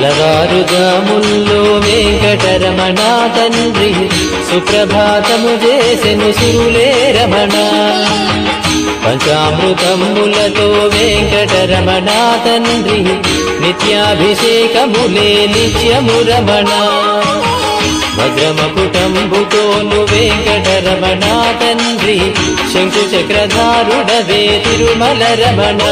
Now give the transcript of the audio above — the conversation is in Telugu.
తెల్లవారుజాముల్లో వెంకటరమణ తండ్రి సుప్రభాతము చేసెను సురులే రమణ. పంచామృతములతో వెంకటరమణ తండ్రి నిత్యాభిషేకములే నిత్యము రమణ. వజ్రమకుటంబుతోను వెంకటరమణ తండ్రి శంకు చక్రధారుడవే తిరుమల రమణ.